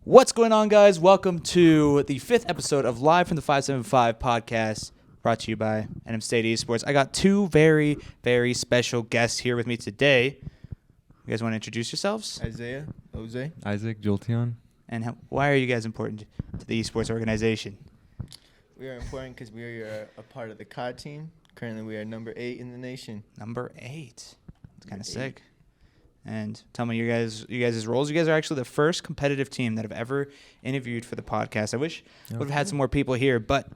What's going on, guys? Welcome to the 5th episode of Live from the 575 podcast, brought to you by NM State Esports. I got two very, very special guests here with me today. You guys want to introduce yourselves? Isaiah, Jose, Isaac, Jolteon. And why are you guys important to the esports organization? We are important because we are a part of the CoD team. Currently, we are number 8 in the nation. Number 8. It's kind of sick. And tell me you guys' roles. You guys are actually the first competitive team that I've ever interviewed for the podcast. I wish would have had some more people here, but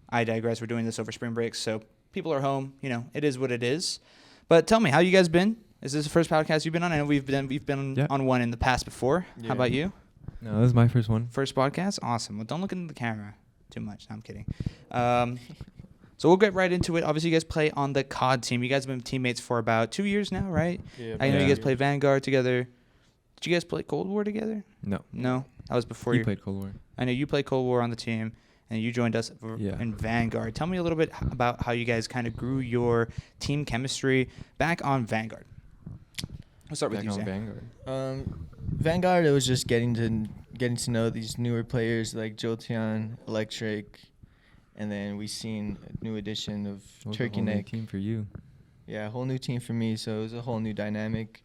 I digress. We're doing this over spring break, so people are home. You know, it is what it is. But tell me, how you guys been? Is this the first podcast you've been on? I know we've been on one in the past before. Yeah. How about you? No, this is my first one. First podcast? Awesome. Well, don't look into the camera too much. No, I'm kidding. So we'll get right into it. Obviously, you guys play on the CoD team. You guys have been teammates for about 2 years now, right? Yeah. I know you guys play Vanguard together. Did you guys play Cold War together? No. No? That was before you played Cold War. I know you played Cold War on the team, and you joined us in Vanguard. Tell me a little bit about how you guys kind of grew your team chemistry back on Vanguard. We'll start with you, Zach. Vanguard. Vanguard, it was just getting to know these newer players like Jolteon, Electric, and then we seen a new addition of Turkey Neck. Team for you. Yeah, a whole new team for me, so it was a whole new dynamic.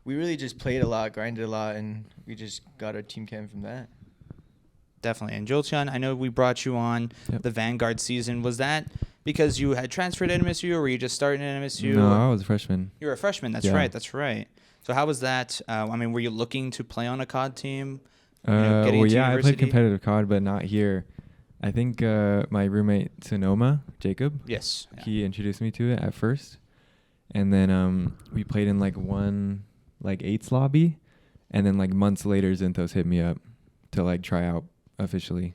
We really just played a lot, grinded a lot, and we just got our team chem from that. Definitely. And Jolteon, I know we brought you on the Vanguard season. Was that because you had transferred to NMSU, or were you just starting at NMSU? No, I was a freshman. You were a freshman. That's right. So how was that? Were you looking to play on a CoD team? I played competitive CoD, but not here. I think my roommate Sonoma, Jacob. Yes. Yeah. He introduced me to it at first, and then we played in one 8s lobby, and then months later, Zinthos hit me up to try out officially.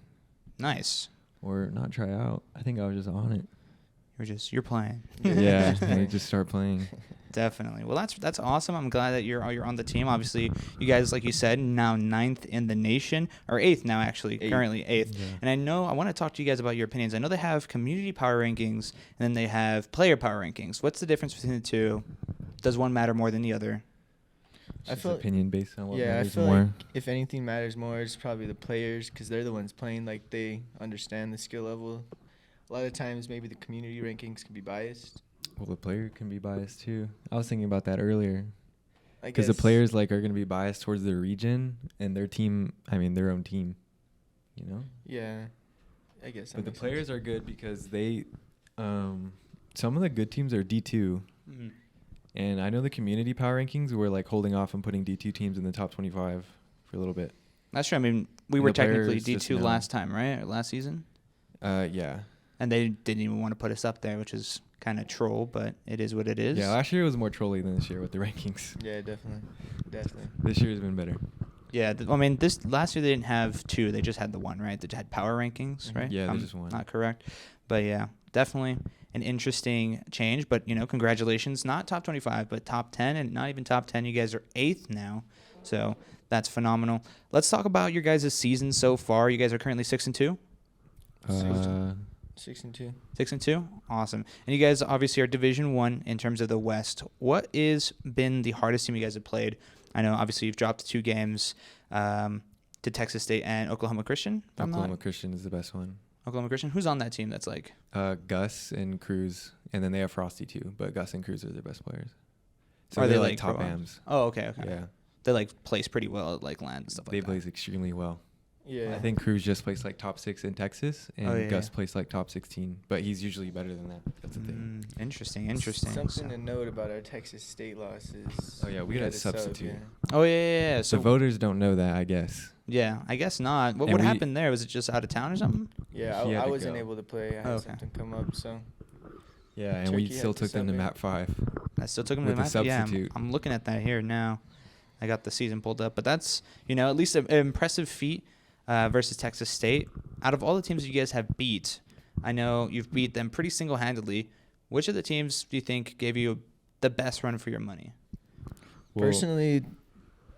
Nice. Or not try out. I think I was just on it. You're playing. Yeah, and I just start playing. Definitely. Well, that's awesome. I'm glad that you're on the team. Obviously, you guys, like you said, now 9th in the nation, or 8th now, actually, currently 8th. Yeah. And I want to talk to you guys about your opinions. I know they have community power rankings, and then they have player power rankings. What's the difference between the two? Does one matter more than the other? I feel opinion based on what matters more. Like if anything matters more, it's probably the players, because they're the ones playing. They understand the skill level. A lot of times, maybe the community rankings can be biased. Well, the player can be biased too. I was thinking about that earlier. Because the players are going to be biased towards their region and their team. Their own team. You know. Yeah, I guess. But the players are good because they, some of the good teams are D2, and I know the community power rankings were holding off and putting D2 teams in the top 25 for a little bit. That's true. We were technically D2 last time, right? Or last season. Yeah. And they didn't even want to put us up there, which is kind of troll, but it is what it is. Yeah, last year was more trolly than this year with the rankings. Yeah, definitely. This year has been better. Yeah, this last year they didn't have 2; they just had the 1, right? They just had power rankings, right? Yeah, just 1. Not correct, but yeah, definitely an interesting change. But congratulations, not top 25, but top 10, and not even top 10. You guys are 8th now, so that's phenomenal. Let's talk about your guys' season so far. You guys are currently 6-2. 6-2. 6-2, awesome. And you guys obviously are Division 1 in terms of the West. What is been the hardest team you guys have played? I know obviously you've dropped 2 games to Texas State and Oklahoma Christian. Oklahoma Christian is the best one. Oklahoma Christian. Who's on that team? That's Gus and Cruz, and then they have Frosty too. But Gus and Cruz are their best players. So are they top AMs? Oh, okay. Yeah. They place pretty well at land and stuff like that. They place extremely well. Yeah. I think Cruz just placed top 6 in Texas, and Gus placed top 16. But he's usually better than that. That's the thing. Interesting. Something to note about our Texas State losses. Oh yeah, we had a substitute. Oh yeah. So the voters don't know that, I guess. Yeah, I guess not. What happened there? Was it just out of town or something? Yeah, I wasn't able to play. I had something come up, so. Yeah, and we still took them to map 5. I still took them to map 5. Yeah, I'm looking at that here now. I got the season pulled up, but that's at least an impressive feat. Versus Texas State. Out of all the teams you guys have beat, I know you've beat them pretty single-handedly. Which of the teams do you think gave you the best run for your money? Personally,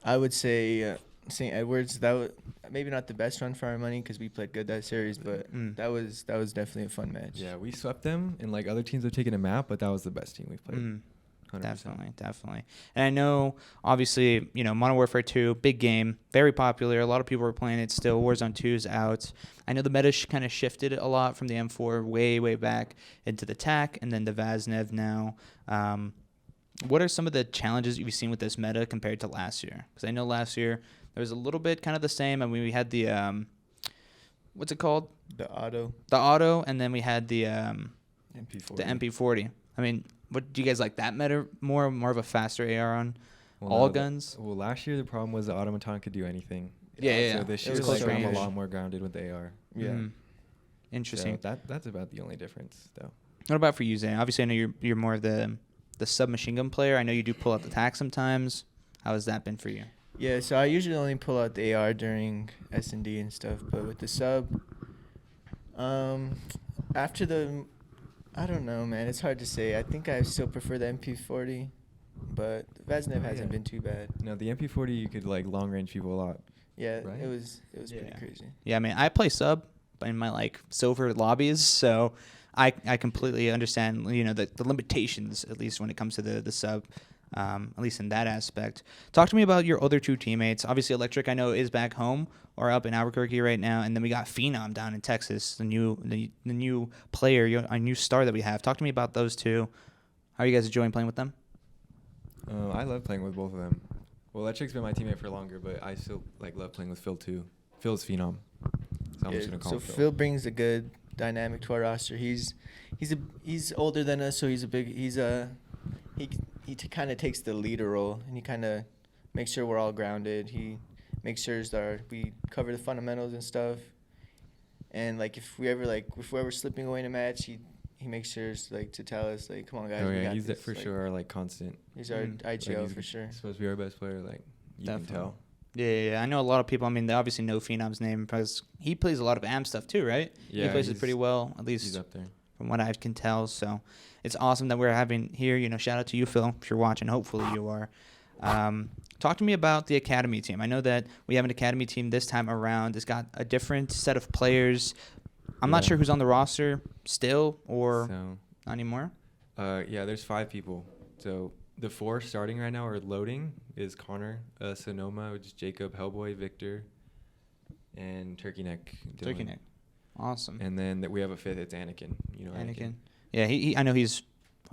I would say St. Edwards. That was maybe not the best run for our money because we played good that series, but that was definitely a fun match. Yeah, we swept them, and other teams have taken a map, but that was the best team we've played. Definitely. And I know, obviously, Modern Warfare 2, big game, very popular. A lot of people are playing it still. Warzone 2 is out. I know the meta kind of shifted a lot from the M4 way back into the TAC and then the Vaznev now. What are some of the challenges you've seen with this meta compared to last year? Because I know last year there was a little bit kind of the same. I mean, we had the, what's it called? The auto. The auto, and then we had the MP40. The MP40. I mean, what do you guys like that meta more of a faster AR on all guns? Well, last year the problem was the automaton could do anything. Yeah. So this It was year, close I'm a range. lot more grounded with the AR. Yeah. Interesting. So that's about the only difference, though. What about for you, Zay? Obviously, I know you're more of the submachine gun player. I know you do pull out the TAC sometimes. How has that been for you? Yeah, so I usually only pull out the AR during S&D and stuff, but with the sub, after the, I don't know, man. It's hard to say. I think I still prefer the MP40, but Vaznev hasn't been too bad. No, the MP40 you could like long range people a lot. Yeah, Right? it was pretty crazy. Yeah, I mean, I play sub in my silver lobbies, so I completely understand the limitations, at least when it comes to the sub. At least in that aspect. Talk to me about your other two teammates. Obviously, Electric, I know, is back home or up in Albuquerque right now, and then we got Phenom down in Texas, the new player, a new star that we have. Talk to me about those two. How are you guys enjoying playing with them? I love playing with both of them. Well, Electric's been my teammate for longer, but I still love playing with Phil too. Phil's Phenom, so I'm just gonna call him Phil. Phil brings a good dynamic to our roster. He's older than us, so he kind of takes the leader role, and he kind of makes sure we're all grounded. He makes sure we cover the fundamentals and stuff. And if we're ever slipping away in a match, he makes sure to tell us come on guys. Oh we yeah, got he's this. for sure our constant. He's our IGL for sure. He's supposed to be our best player. You can tell. Yeah, I know a lot of people. I mean, they obviously know Phenom's name because he plays a lot of AM stuff too, right? Yeah, he plays it pretty well, at least he's up there. from what I can tell. So it's awesome that we're having here. Shout out to you, Phil, if you're watching. Hopefully you are. Talk to me about the academy team. I know that we have an academy team this time around. It's got a different set of players. I'm not sure who's on the roster still or not anymore. Yeah, there's 5 people. So the 4 starting right now are loading is Connor, Sonoma, which is Jacob, Hellboy, Victor, and Turkey Neck. Dylan. Turkey Neck. Awesome. And then we have a 5th. It's Anakin. Anakin. Yeah, he I know he's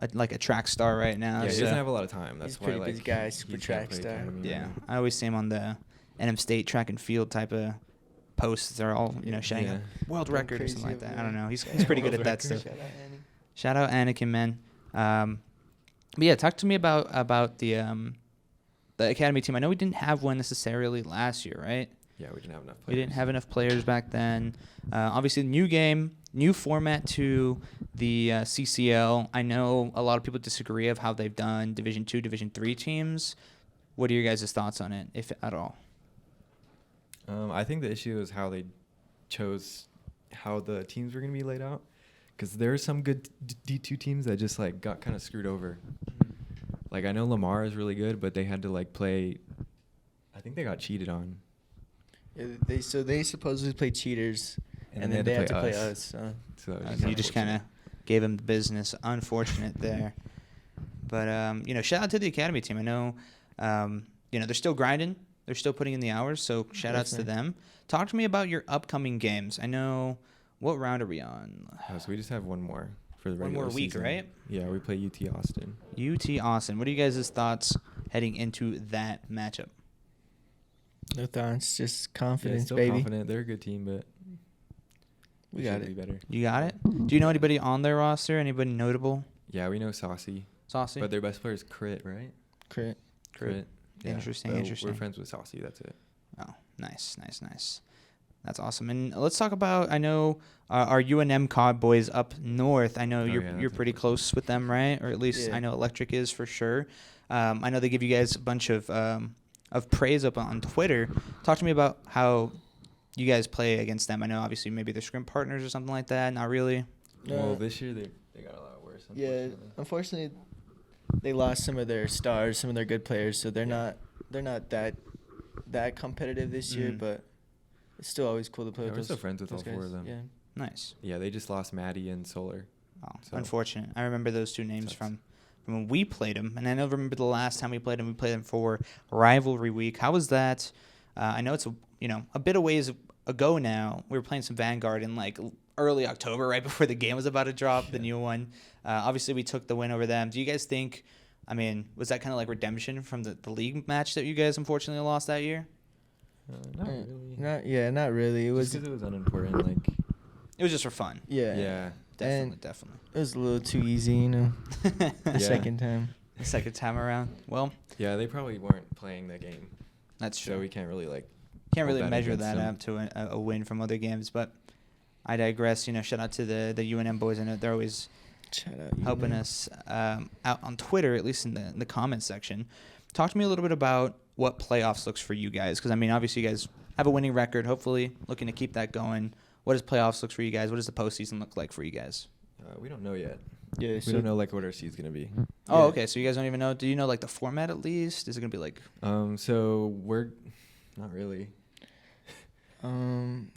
a track star right now. Yeah, he doesn't have a lot of time. That's he's a pretty busy guy, super he track can't play star. academy Yeah, right now. I always see him on the NM State track and field type of posts. They're all showing Yeah. world Going record or crazy something like that. over I don't there. know. He's pretty good at that stuff. Shout out, Annie. Shout out Anakin, man. But yeah, talk to me about the academy team. I know we didn't have one necessarily last year, right? Yeah, we didn't have enough players. We didn't have enough players back then. Obviously, new game, new format to the CCL. I know a lot of people disagree of how they've done Division 2, Division 3 teams. What are your guys' thoughts on it, if at all? I think the issue is how they chose how the teams were going to be laid out. Because there are some good D2 teams that just got kind of screwed over. I know Lamar is really good, but they had to play. I think they got cheated on. Yeah, they supposedly play cheaters, and then they have to play us. So You just kind of gave them the business. Unfortunate there. But shout out to the academy team. I know they're still grinding. They're still putting in the hours. So shout outs to them. Talk to me about your upcoming games. I know. What round are we on? So we just have one more for the One regular more week, season. right? Yeah, we play UT Austin. UT Austin. What are you guys' thoughts heading into that matchup? No thoughts, just Yeah, confidence, still baby. confident. They're a good team, but We should got be it. better. You got it? Do you know anybody on their roster? Anybody notable? Yeah, we know Saucy. Saucy? But their best player is Crit, right? Crit. Yeah, Interesting, but interesting. We're friends with Saucy. That's it. Oh, nice. That's awesome. And let's talk about, I know our UNM COD boys up north. I know you're pretty close with them, right? Or at least I know Electric is for sure. I know they give you guys a bunch of praise up on Twitter. Talk to me about how you guys play against them. I know obviously maybe they're scrim partners or something like that. Not really. Well, this year they got a lot worse. Yeah, unfortunately, they lost some of their stars, some of their good players, so they're not that competitive this year. But it's still always cool to play with we're those. still friends with all guys. 4 of them. Yeah. Nice. Yeah, they just lost Maddie and Solar. Oh, So- unfortunate. I remember those two names Sucks. from when we played them. And I know, remember the last time we played them for Rivalry Week. How was that? I know it's a bit of ways ago now. We were playing some Vanguard in like early October, right before the game was about to drop, the new one. Obviously, we took the win over them. Do you guys think, was that kind of like redemption from the league match that you guys unfortunately lost that year? Not really. Not really. It was because it was unimportant. Like, it was just for fun. Yeah. Definitely. It was a little too easy, the second time. The second time around. Well, yeah, they probably weren't playing the game. That's true. So we can't really measure that up to a win from other games. But I digress. Shout out to the UNM boys. I know they're always helping us out on Twitter, at least in the comments section. Talk to me a little bit about what playoffs looks for you guys, because obviously you guys have a winning record. Hopefully, looking to keep that going. What does playoffs look for you guys? What does the postseason look like for you guys? We don't know yet. Yeah, we don't know what our seed's gonna be. Oh, okay. So you guys don't even know. Do you know like the format at least? Is it gonna be like? So we're not really. Can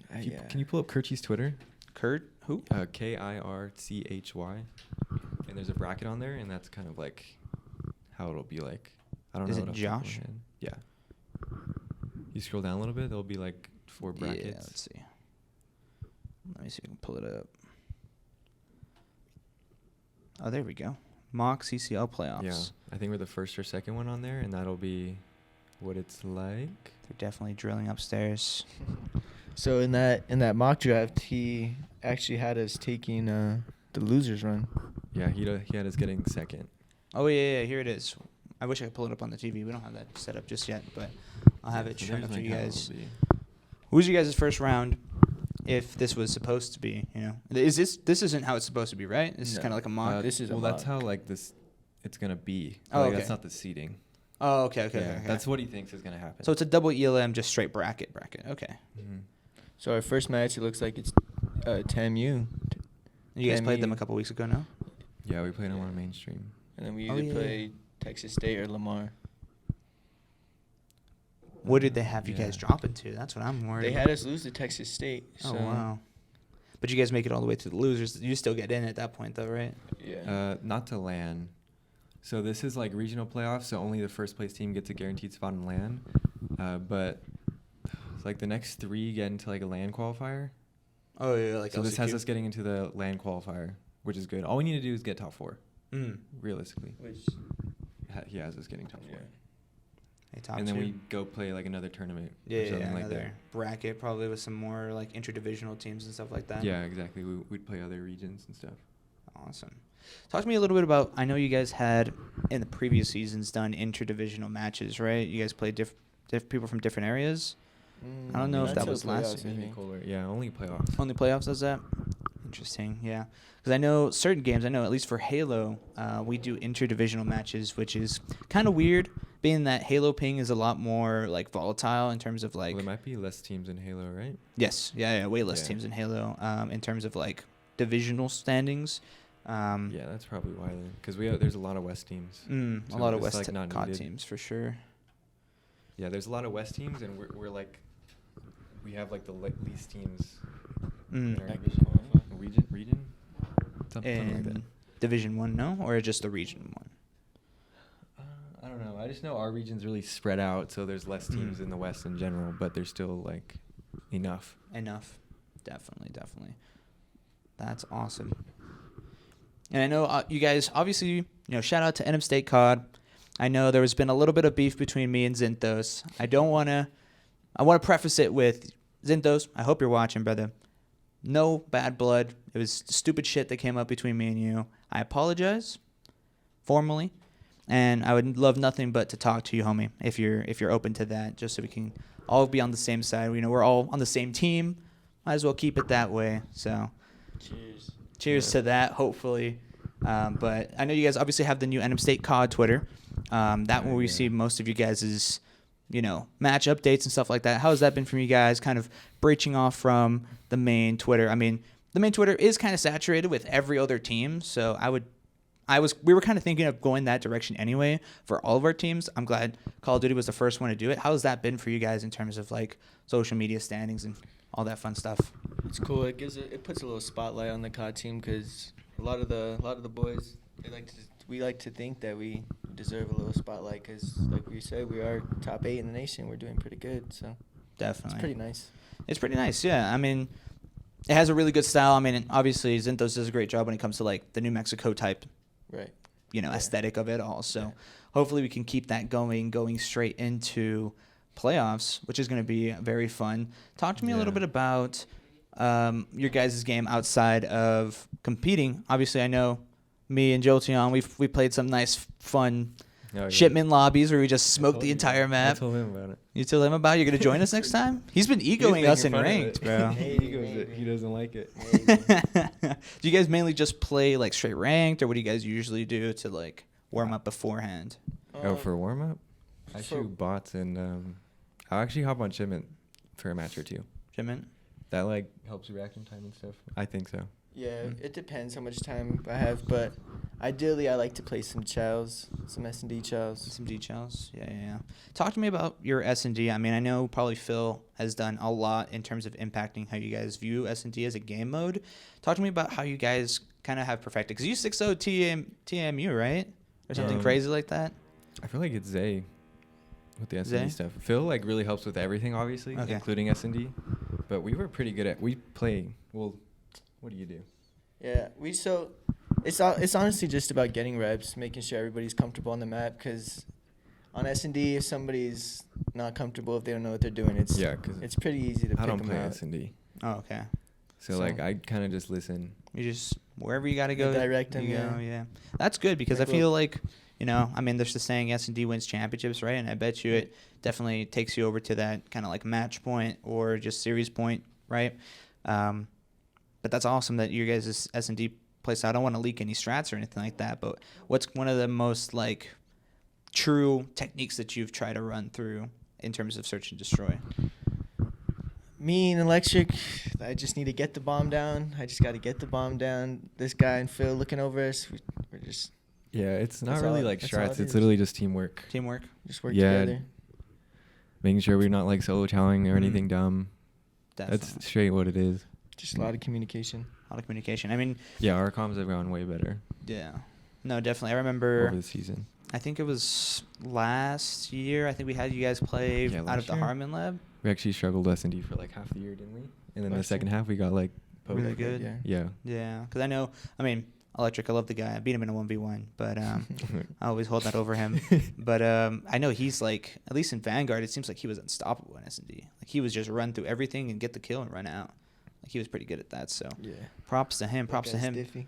you pull up Kirchy's Twitter? Kurt who? KIRCHY, and there's a bracket on there, and that's kind of like how it'll be like. I don't know. Is what it Josh? Yeah. You scroll down a little bit. There'll be like 4 brackets. Yeah. Let's see. Let me see if I can pull it up. Oh, there we go. Mock CCL playoffs. Yeah, I think we're the first or second one on there, and that'll be what it's like. They're definitely drilling upstairs. So in that mock draft, he actually had us taking the losers run. Yeah, he had us getting second. Oh yeah, here it is. I wish I could pull it up on the TV. We don't have that set up just yet, but I'll have it shown up for you guys. Who's you guys' first round? If this was supposed to be, is this isn't how it's supposed to be, right? This is kind of like a mock. This is a mock. That's how it's gonna be. Oh, okay. That's not the seeding. Oh, okay. That's what he thinks is gonna happen. So it's a double ELM, just straight bracket. Okay. Mm-hmm. So our first match, it looks like it's TAMU. You guys played them a couple weeks ago, no? Yeah, we played them on mainstream. And then we either play Texas State or Lamar. What did they have you guys drop into? That's what I'm worried They about. had us lose to Texas State. Oh, wow. But you guys make it all the way to the losers. You still get in at that point, though, right? Yeah. Not to LAN. So this is like regional playoffs, so only the first place team gets a guaranteed spot in LAN. But it's like the next 3 get into like a LAN qualifier. Oh, yeah, like so LCQ? This has us getting into the LAN qualifier, which is good. All we need to do is get top 4, realistically. Which He has us getting top 4. And then we go play like another tournament or something like that. Bracket probably with some more like interdivisional teams and stuff like that. Yeah, exactly. We'd play other regions and stuff. Awesome. Talk to me a little bit about, I know you guys had in the previous seasons done interdivisional matches, right? You guys played people from different areas. I don't know if that was last season. Yeah, only playoffs. Only playoffs does that? Interesting, yeah. Because I know certain games, at least for Halo, we do interdivisional matches, which is kind of weird, being that Halo ping is a lot more like volatile in terms of like. Well, there might be less teams in Halo, right? Yes, yeah, way less teams in Halo in terms of like divisional standings. Yeah, that's probably why then, because there's a lot of West teams. A lot of West CoD teams for sure. Yeah, there's a lot of West teams, and we're like, we have like the least teams. In our region. Something like that. Division 1, no, or just the region 1. I don't know. I just know our region's really spread out, so there's less teams in the West in general, but there's still like enough. Definitely. That's awesome. And I know you guys, obviously, shout out to NM State COD. I know there has been a little bit of beef between me and Zinthos. I want to preface it with, Zinthos, I hope you're watching, brother. No bad blood. It was stupid shit that came up between me and you. I apologize formally, and I would love nothing but to talk to you, homie, if you're open to that, just so we can all be on the same side. We're all on the same team. Might as well keep it that way. So, cheers to that. Hopefully, but I know you guys obviously have the new NM State COD Twitter. Where we see most of you guys' match updates and stuff like that. How has that been from you guys, kind of breaching off from the main Twitter? The main Twitter is kind of saturated with every other team, so we were kind of thinking of going that direction anyway for all of our teams. I'm glad Call of Duty was the first one to do it. How has that been for you guys in terms of like social media standings and all that fun stuff? It's cool. It puts a little spotlight on the COD team because a lot of the boys, we like to think that we deserve a little spotlight because, like we said, we are top 8 in the nation. We're doing pretty good, so Definitely. it's pretty nice. It's pretty nice, yeah. I mean, it has a really good style. I mean, obviously, Zintos does a great job when it comes to, like, the New Mexico type, Right. aesthetic of it all. So Yeah. hopefully we can keep that going straight into playoffs, which is going to be very fun. Talk to me a little Yeah. bit about your guys' game outside of competing. Obviously, I know me and Jolteon, we played some nice, fun Oh, yeah. shipment lobbies where we just I smoked told the you. entire I map. told him about it. You told him about it? You're going to join us next time? He's been egoing us in ranked, bro. Maybe, He goes, maybe. he doesn't like it. Do you guys mainly just play like straight ranked, or what do you guys usually do to like warm up beforehand? Oh, for warm up, I for- shoot bots and I'll actually hop on shipment for a match or two. Shipment? That like helps reaction time and stuff. I think so. Yeah, it depends how much time I have, but ideally I like to play some chows, some S&D chows. Some details. Yeah. Talk to me about your S&D. I mean, I know probably Phil has done a lot in terms of impacting how you guys view S&D as a game mode. Talk to me about how you guys kind of have perfected. Because you 6-0 TMU, right? Or something crazy like that? I feel like it's Zay with the Zay? S&D stuff. Phil like really helps with everything, obviously, Okay. including S&D. But we were pretty good at. We play. Well, what do you do? Yeah, it's honestly just about getting reps, making sure everybody's comfortable on the map. Because on S&D, if somebody's not comfortable, if they don't know what they're doing, it's pretty easy to I pick don't them play out. S&D. Oh, okay. So like I kind of just listen. You just, wherever you got to go. direct 'em, you yeah. go, yeah. That's good because I Like, feel like, I mean, there's the saying S&D wins championships, right? And I bet you it definitely takes you over to that kind of like match point or just series point, right? But that's awesome that you guys' S&D place. I don't want to leak any strats or anything like that, but what's one of the most like true techniques that you've tried to run through in terms of search and destroy? Me and Electric, I just need to get the bomb down. I just got to get the bomb down. This guy and Phil looking over us, we're just Yeah, it's not That's really all- like that's all strats. it It's is. literally just teamwork. Teamwork? work Yeah. together. Making sure we're not like solo challenging or Mhm. anything dumb. Definitely. That's straight what it is. Just a lot of communication. A lot of communication. I mean, Yeah, our comms have gone way better yeah. No, definitely. I remember, over the season. I think it was last year, I think we had you guys play Yeah, out of last the year. Harmon Lab. We actually struggled S&D for like half the year, didn't we? And then the Last second year. half we got like Really poked. good. Yeah. Yeah. Yeah, because I mean, Electric, I love the guy. I beat him in a 1v1, but I always hold that over him. But I know he's like, at least in Vanguard, it seems like he was unstoppable in S&D. Like he was just run through everything and get the kill and run out. Like he was pretty good at that. So Yeah. props to him. Props to That him. guy's Diffy.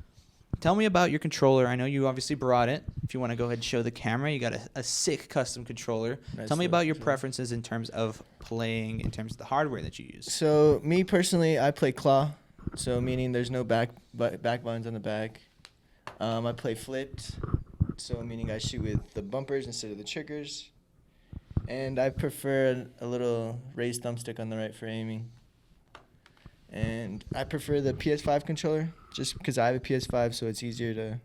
Tell me about your controller. I know you obviously brought it. If you want to go ahead and show the camera, you got a sick custom controller. Nice Tell me little about your controller. preferences in terms of playing, in terms of the hardware that you use. So me personally, I play claw, so meaning there's no back buttons on the back. I play flipped, so meaning I shoot with the bumpers instead of the triggers. And I prefer a little raised thumbstick on the right for aiming. And I prefer the PS5 controller just because I have a PS5, so it's easier to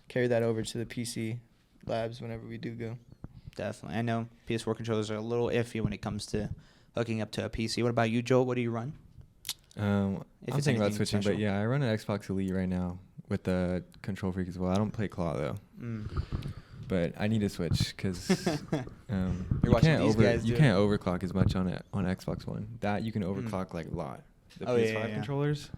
carry that over to the PC labs whenever we do go. Definitely. I know PS4 controllers are a little iffy when it comes to hooking up to a PC. What about you, Joel? What do you run? If I'm it's thinking about anything switching, special. but yeah, I run an Xbox Elite right now with the Control Freak as well. I don't play Claw though, but I need to switch because You're watching these guys you do can't it. overclock as much on Xbox One. That you can overclock like a lot. The Oh, PS5 yeah, yeah. controllers,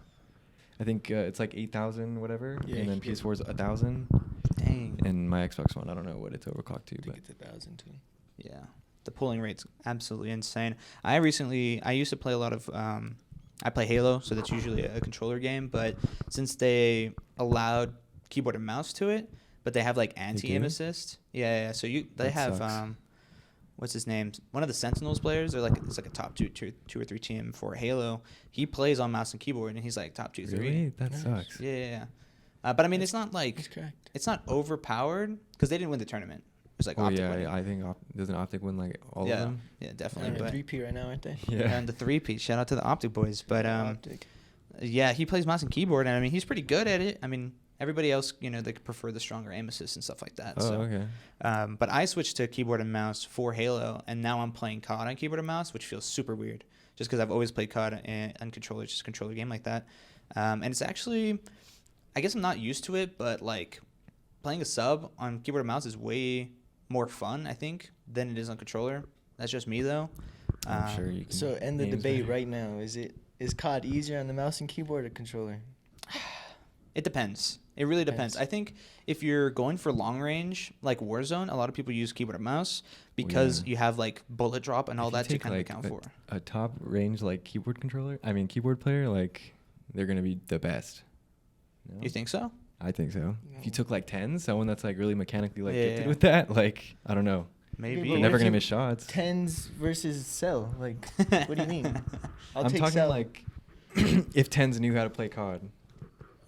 I think it's like 8,000 whatever, Yeah, and then yeah. PS4 is 1,000, Dang. and my Xbox One I don't know what it's overclocked to, I but think it's 1,000 too. Yeah. The pulling rate's absolutely insane. I used to play a lot of, I play Halo, so that's usually a controller game, but since they allowed keyboard and mouse to it, but they have like anti-aim do? assist. Yeah. So they That have, sucks. what's his name? One of the Sentinels players. It's like a top two or three team for Halo. He plays on mouse and keyboard, and he's like top 2, 3. really that Nice. sucks. Yeah. But I mean, it's not That's like correct. it's not overpowered because they didn't win the tournament. It was like Oh Optic yeah, winning. I think doesn't Optic win like all yeah, of them? yeah, They're definitely. in But 3P right now, aren't they? Yeah. and the 3P. Shout out to the Optic boys. But Optic. yeah, he plays mouse and keyboard, and I mean, he's pretty good at it. I mean, everybody else, they prefer the stronger aim assist and stuff like that. Oh so. okay. But I switched to keyboard and mouse for Halo, and now I'm playing CoD on keyboard and mouse, which feels super weird, just because I've always played CoD on controller, just a controller game like that. And it's actually, I guess I'm not used to it, but like playing a sub on keyboard and mouse is way more fun, I think, than it is on controller. That's just me, though. I'm sure you can. So, end the games debate better. right now. Is COD easier on the mouse and keyboard or controller? It depends. It really depends. I think if you're going for long range, like Warzone, a lot of people use keyboard and mouse because yeah. you have like bullet drop and all If you that to take, kind like, of account for. A top range like keyboard player, like they're gonna be the best. No? You think so? I think so. No. If you took like 10, someone that's like really mechanically like Yeah. gifted with that, like I don't know, Maybe. but they're what never if gonna you- miss shots. Tens versus Cell. Like, what do you mean? I'm take talking Cell. like if tens knew how to play COD.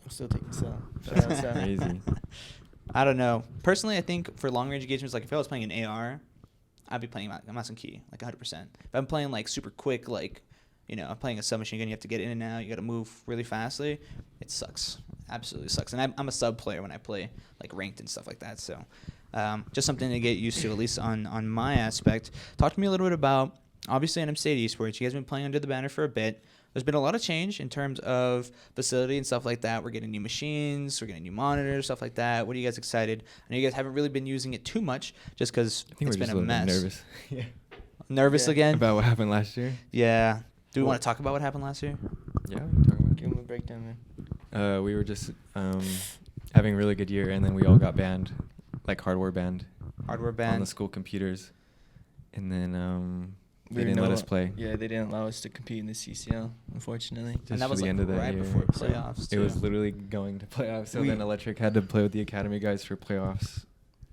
I'm still taking Cell. Shout out That's Cell. crazy. I don't know. Personally, I think for long range engagements, like if I was playing an AR, I'd be playing mouse and key, like 100%. If I'm playing like super quick, like, you know, I'm playing a submachine gun, you have to get in and out, you got to move really fastly, it sucks. Absolutely sucks. And I'm a sub player when I play like ranked and stuff like that. So just something to get used to, at least on my aspect. Talk to me a little bit about, obviously, NM State Esports. You guys have been playing under the banner for a bit. There's been a lot of change in terms of facility and stuff like that. We're getting new machines, we're getting new monitors, stuff like that. What are you guys excited? I know you guys haven't really been using it too much just because I think it's we're been just a a little bit mess. nervous. Yeah. Nervous Yeah. again? About what happened last year. Yeah. Do we Well- want to talk about what happened last year? Yeah, we can talk about Give him a breakdown, man. it. We were just having a really good year, and then we all got banned, like hardware banned Hardware on ban. the school computers, and then We they didn't let know- us play. Yeah, they didn't allow us to compete in the CCL, unfortunately. Just And that for was the like end of that right year. before So playoffs. It was too. literally going to playoffs, so We- then Electric had to play with the academy guys for playoffs,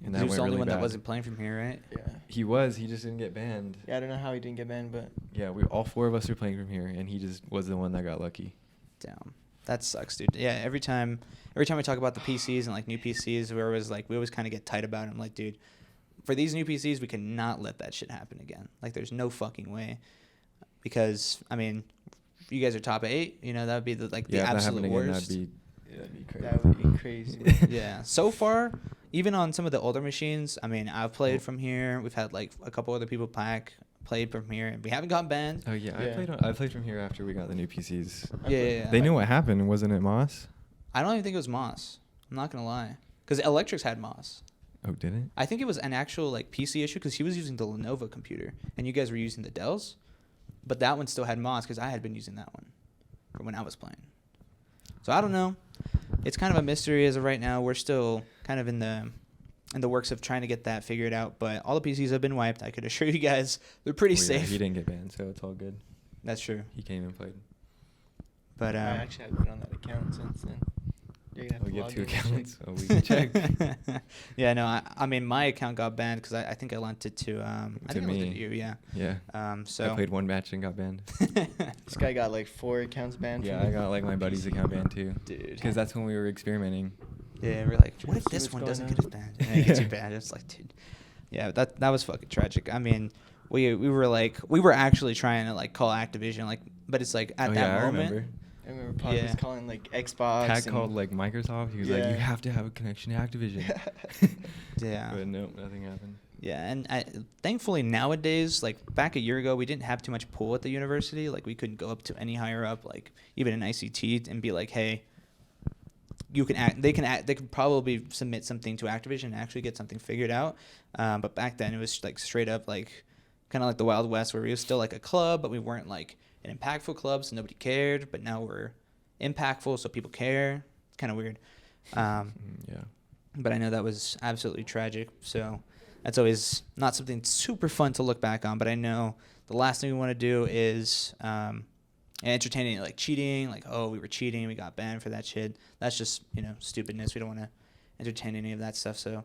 and that He was went the only really one bad. that wasn't playing from here, right? Yeah. He was. He just didn't get banned. Yeah, I don't know how he didn't get banned, but Yeah, we all four of us were playing from here, and he just was the one that got lucky. Damn. That sucks, dude. Yeah, every time we talk about the PCs and like new PCs, we always kind of get tight about it. I'm like, dude, for these new PCs, we cannot let that shit happen again. Like, there's no fucking way. Because I mean, if you guys are top 8, you know, that would be the Yeah, if the that absolute happened again, worst. that'd be crazy. that would be crazy. Yeah. So far, even on some of the older machines, I mean, I've played from here. We've had like a couple other people played from here, and we haven't gotten banned. Oh yeah, Yeah. I played from here after we got the new PCs. Yeah. They knew what happened, wasn't it, Moss? I don't even think it was Moss. I'm not gonna lie, because Electrics had Moss. Oh, did it? I think it was an actual like PC issue because he was using the Lenovo computer and you guys were using the Dells, but that one still had mods because I had been using that one from when I was playing. So I don't know. It's kind of a mystery as of right now. We're still kind of in the works of trying to get that figured out. But all the PCs have been wiped. I could assure you guys they're pretty Oh, yeah, safe. he didn't get banned, so it's all good. That's true. He came and played. But I actually haven't been on that account since then. You're gonna have Oh, to you have log 2 in and check. accounts. Oh, we can check. yeah, no, I mean my account got banned because I think I lent it to I think I lent it me. to you, yeah. Yeah. So I played 1 match and got banned. This guy got like 4 accounts banned. Yeah, from I got like my buddy's account banned too. Dude. Because that's when we were experimenting. Yeah, we're like, what if See this what's one going doesn't on? get us banned? And it gets you banned. It's like, dude, yeah, that was fucking tragic. I mean, we were actually trying to like call Activision, like, but it's like at Oh, that yeah, I moment. remember. I remember Pop was Yeah. calling like Xbox. Pat and- called like Microsoft. He was like, Yeah. you have to have a connection to Activision. Yeah, But no, nothing happened. yeah, and thankfully nowadays, like back a year ago, we didn't have too much pull at the university. Like we couldn't go up to any higher up, like even in ICT, and be like, hey, you can act. They could probably submit something to Activision and actually get something figured out. But back then it was like straight up like kind of like the Wild West, where we were still like a club, but we weren't like an impactful club, so nobody cared. But now we're impactful, so people care. Kind of weird. Yeah. But I know that was absolutely tragic. So that's always not something super fun to look back on. But I know the last thing we want to do is entertaining like cheating, like, oh, we were cheating, we got banned for that shit. That's just, stupidness. We don't want to entertain any of that stuff. So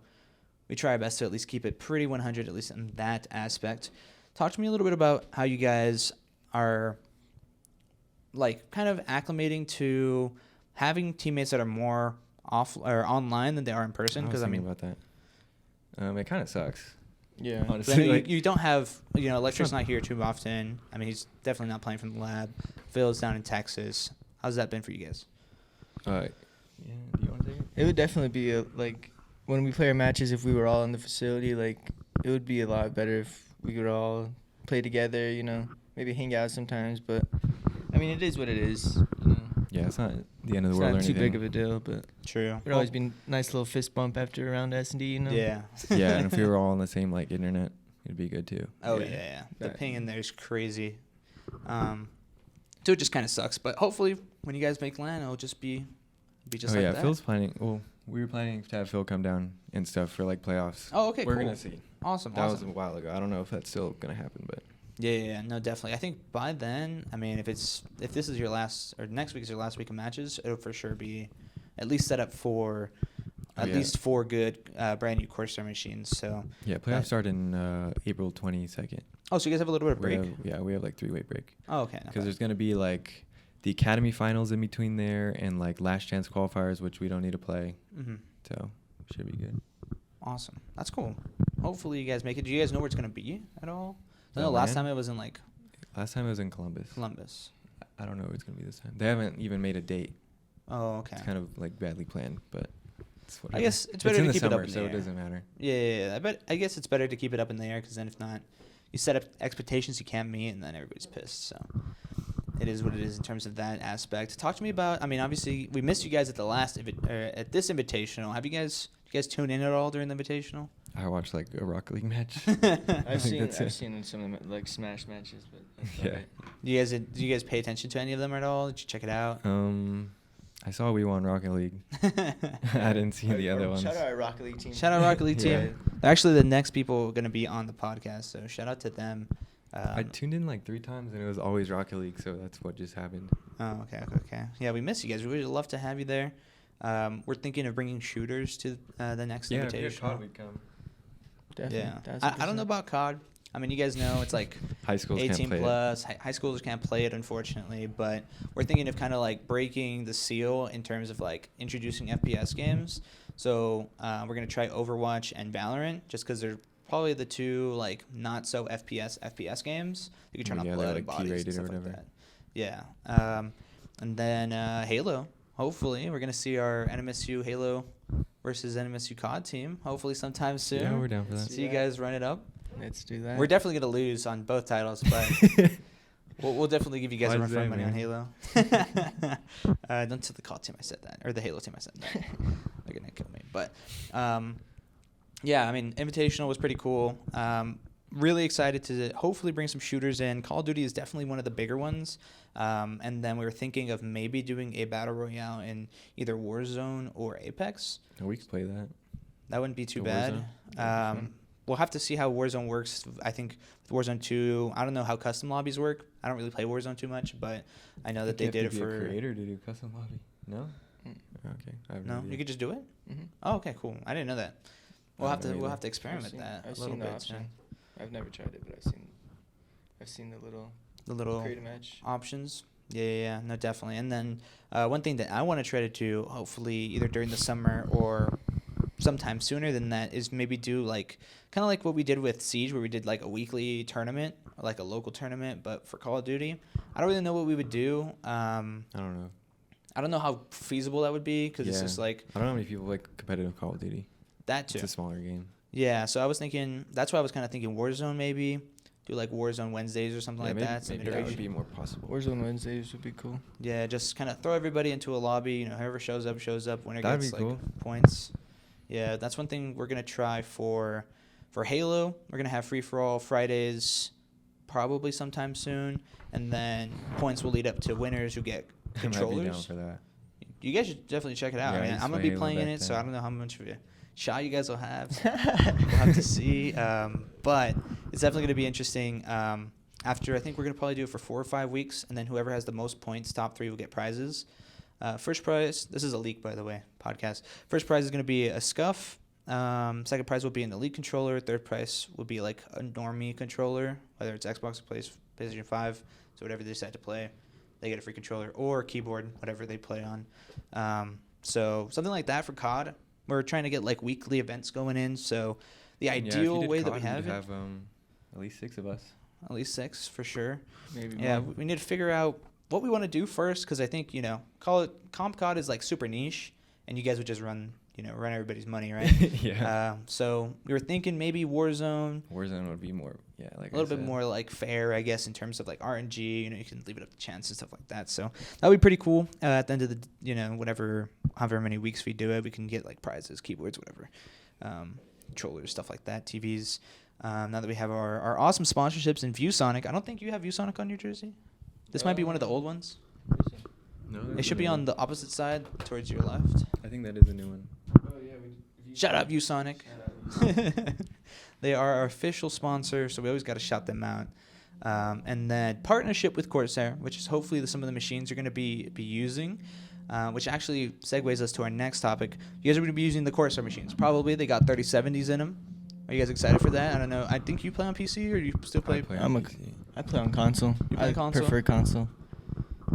we try our best to at least keep it pretty 100, at least in that aspect. Talk to me a little bit about how you guys are like kind of acclimating to having teammates that are more off or online than they are in person. I was Because I thinking mean, about that. It kind of sucks. Yeah. Honestly. 'cause I know like- you don't have, Electric's not here too often. I mean, he's definitely not playing from the lab. Phil's down in Texas. How's that been for you guys? Yeah. Do you want to take it? It would definitely be like when we play our matches. If we were all in the facility, like it would be a lot better if we could all play together. Maybe hang out sometimes. But I mean, it is what it is. Yeah, it's not the end of the It's world not or too anything. big of a deal, but True. it'd always be a nice little fist bump after a round of S&D, you know? Yeah. Yeah, and if we were all on the same like internet, it'd be good too. Oh Yeah. yeah. The Right. ping in there is crazy. So it just kind of sucks. But hopefully, when you guys make LAN, it'll just be just Oh like yeah, that. Phil's planning. Well, we were planning to have Phil come down and stuff for like playoffs. Oh, okay, We're cool. gonna see. Awesome. That was awesome. a while ago. I don't know if that's still gonna happen, but Yeah, no, definitely. I think by then, I mean, if this is your last, or next week is your last week of matches, it'll for sure be at least set up for at least 4 good brand new Corsair machines. So yeah, playoffs start in April 22nd. oh, so you guys have a little bit of break. We have like 3-week break. Oh, okay. Because there's gonna be like the academy finals in between there and like last chance qualifiers, which we don't need to play. Mm-hmm. So should be good. Awesome. That's cool. Hopefully you guys make it. Do you guys know where it's gonna be at all? I Oh, know last man. time it was in like Last time it was in Columbus. Columbus. I don't know where it's gonna be this time. They haven't even made a date. Oh, okay. It's kind of like badly planned, but it's I guess it's better in to the keep it summer, up in so the it air. doesn't matter. Yeah. I guess it's better to keep it up in the air because then if not, you set up expectations you can't meet and then everybody's pissed. So it is what it is in terms of that aspect. Talk to me about. I mean, obviously we missed you guys at the last at this invitational. Have you guys tune in at all during the invitational? I watched like a Rocket League match. I've seen that's it. some of the, like Smash matches, but that's Yeah. about it. Do you guys pay attention to any of them at all? Did you check it out? I saw we won Rocket League. I didn't see the other ones. Shout out our Rocket League team. Shout out Rocket League Yeah. team. They're actually the next people going to be on the podcast, so shout out to them. I tuned in like 3 times and it was always Rocket League, so that's what just happened. Oh, okay. Yeah, we miss you guys. We would love to have you there. We're thinking of bringing shooters to the next Yeah, if you had invitation. COD, we'd come. Definitely. Yeah, That's I don't know about COD. I mean, you guys know it's like High schools 18 can't play plus. High schoolers can't play it, unfortunately. But we're thinking of kind of like breaking the seal in terms of like introducing FPS games. So we're gonna try Overwatch and Valorant, just because they're probably the 2 like not so FPS games. You can turn Yeah, on they're, blood like, and bodies and T-rated or stuff like whatever. that. Yeah. And then Halo. Hopefully, we're gonna see our NMSU Halo versus NMSU COD team. Hopefully, sometime soon. Yeah, we're down for that. See you guys run it up. Let's do that. We're definitely gonna lose on both titles, but we'll definitely give you guys Why a run is for that, money on man? Halo. Don't to the COD team I said that, or the Halo team I said that. They're gonna kill me. But yeah, I mean, Invitational was pretty cool. Really excited to hopefully bring some shooters in. Call of Duty is definitely one of the bigger ones. And then we were thinking of maybe doing a battle royale in either Warzone or Apex. We could play that. That wouldn't be too The bad. Warzone? Yeah, fun. We'll have to see how Warzone works. I think with Warzone 2, I don't know how custom lobbies work. I don't really play Warzone too much, but I know that they did it You have to be for. a creator to do custom lobby. No. Mm. Okay. I have No, idea. you could just do it. Mm-hmm. Oh, okay, cool. I didn't know that. We'll I have don't to either. experiment with that I've a little seen the bit. option. Yeah. I've never tried it, but I've seen the The little create a match. options. Yeah, no, definitely. And then one thing that I want to try to do, hopefully either during the summer or sometime sooner than that, is maybe do like kind of like what we did with Siege, where we did like a weekly tournament, or like a local tournament, but for Call of Duty. I don't really know what we would do. I don't know. I don't know how feasible that would be because it's Yeah. just like I don't know how many people like competitive Call of Duty. that too. It's a smaller game. Yeah, so I was thinking that's why I was kind of thinking Warzone maybe. Do like Warzone Wednesdays or something Yeah, like maybe, that. some maybe that would iteration. be more possible. Warzone Wednesdays would be cool. Yeah, just kind of throw everybody into a lobby. You know, whoever shows up, winner That'd gets be like cool. points. Yeah, that's one thing we're gonna try for Halo. We're gonna have free for all Fridays, probably sometime soon, and then points will lead up to winners who get I might be down controllers. for that. You guys should definitely check it out. Yeah, I I mean, used I'm to gonna play be Halo playing in back it, so then. I don't know how much of a shot you guys will have. We'll have to see. But it's definitely going to be interesting. After, I think we're going to probably do it for 4 or 5 weeks, and then whoever has the most points, top 3, will get prizes. First prize, this is a leak, by the way, podcast. First prize is going to be a Scuff. Second prize will be an Elite controller. Third prize will be like a normie controller, whether it's Xbox or PlayStation 5. So whatever they decide to play, they get a free controller or keyboard, whatever they play on. So something like that for COD. We're trying to get like weekly events going in. So the ideal way that we have it, have at least 6 of us. at least 6 for sure. Maybe Yeah, more. we need to figure out what we want to do first, because I think, Comp COD is like super niche, and you guys would just run run everybody's money, right? Yeah. So we were thinking maybe Warzone. Warzone would be more, like A little bit more like fair, I guess, in terms of like RNG. You can leave it up to chance and stuff like that. So that would be pretty cool. At the end of the, however many weeks we do it, we can get like prizes, keyboards, whatever, controllers, stuff like that, TVs. Now that we have our awesome sponsorships in Viewsonic. I don't think you have Viewsonic on your jersey. This might be one of the old ones. No, It should be on the opposite side towards your left. I think that is a new one. Oh yeah. Shout out Viewsonic. They are our official sponsor, so we always got to shout them out. And then partnership with Corsair, which is hopefully some of the machines you're going to be using, which actually segues us to our next topic. You guys are going to be using the Corsair machines. Probably they got 3070s in them. Are you guys excited for that? I don't know. I think you play on PC, or do you still play? I play on console. You play I console? prefer console.